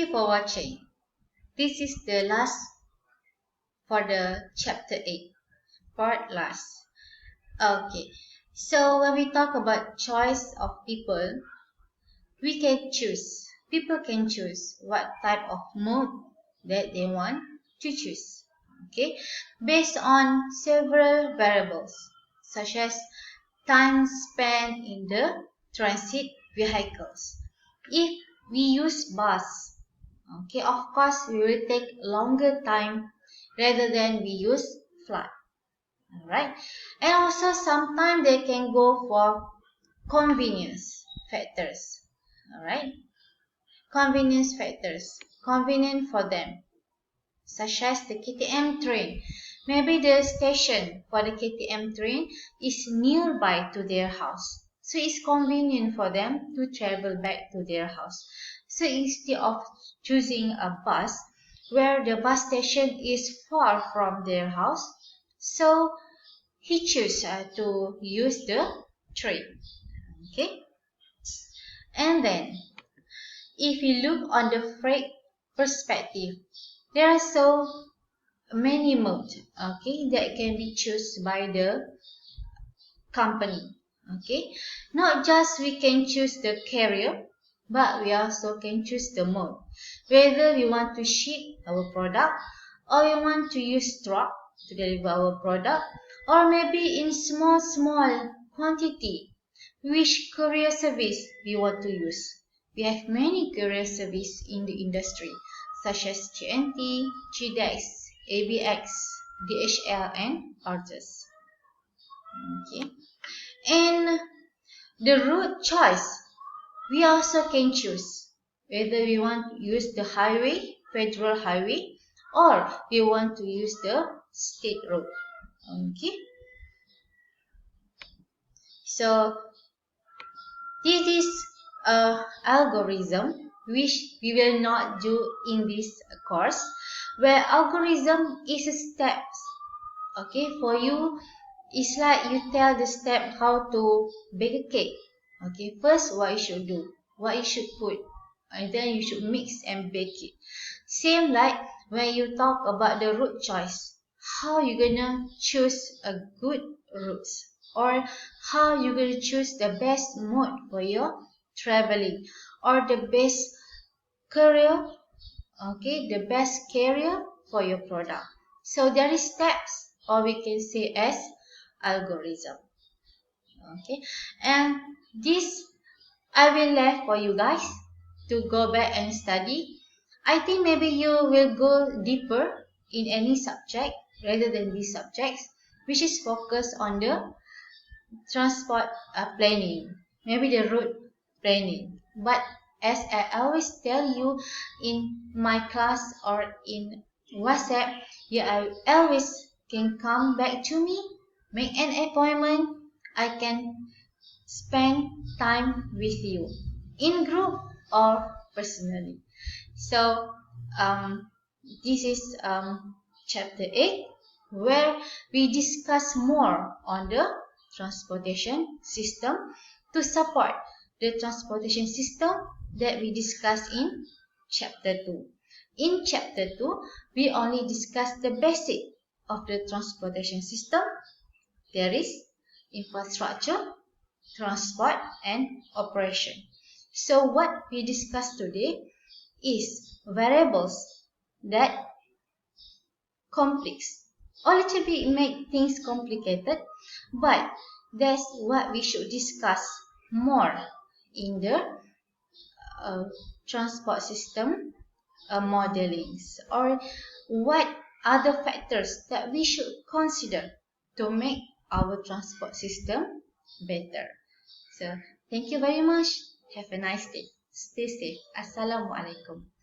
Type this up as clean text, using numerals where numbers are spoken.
you for watching. This is the last for the chapter 8, part last. Okay, so when we talk about choice of people, we can choose. People can choose what type of mode that they want to choose. Okay, based on several variables such as time spent in the transit vehicles. If we use bus, okay, of course we will take longer time rather than we use flight. Alright, and also sometimes they can go for convenience factors. Alright, convenience factors, convenient for them, such as the KTM train. Maybe the station for the KTM train is nearby to their house, so it's convenient for them to travel back to their house. So instead of choosing a bus where the bus station is far from their house, so he chose to use the train. Okay, and then if you look on the freight perspective, there are so many modes, okay, that can be chosen by the company. Okay, not just we can choose the carrier, but we also can choose the mode, whether we want to ship our product or we want to use truck to deliver our product, or maybe in small quantity, which courier service we want to use. We have many courier service in the industry such as TNT, GDEX, ABX, DHL and others. Okay, and the route choice, we also can choose whether we want to use the highway, federal highway, or we want to use the state road. Okay, so this is a algorithm which we will not do in this course, where algorithm is steps. Okay, for you, it's like you tell the step how to bake a cake. Okay, first what you should do, what you should put, and then you should mix and bake it. Same like when you talk about the route choice, how you gonna choose a good route, or how you gonna choose the best mode for your traveling, or the best carrier, okay, the best carrier for your product. So there is steps, or we can say as algorithm. Okay, and this I will leave for you guys to go back and study. I think maybe you will go deeper in any subject rather than these subjects, which is focused on the transport planning, maybe the route planning. But as I always tell you in my class or in WhatsApp, you always can come back to me, make an appointment. I can spend time with you in group or personally. So this is chapter 8, where we discuss more on the transportation system to support the transportation system that we discussed in chapter 2. In chapter 2, we only discuss the basic of the transportation system. There is infrastructure, transport and operation. So what we discussed today is variables that complex, a little bit make things complicated, but that's what we should discuss more in the uh, transport system modelings, or what other factors that we should consider to make our transport system better. So thank you very much. Have a nice day. Stay safe. Assalamualaikum.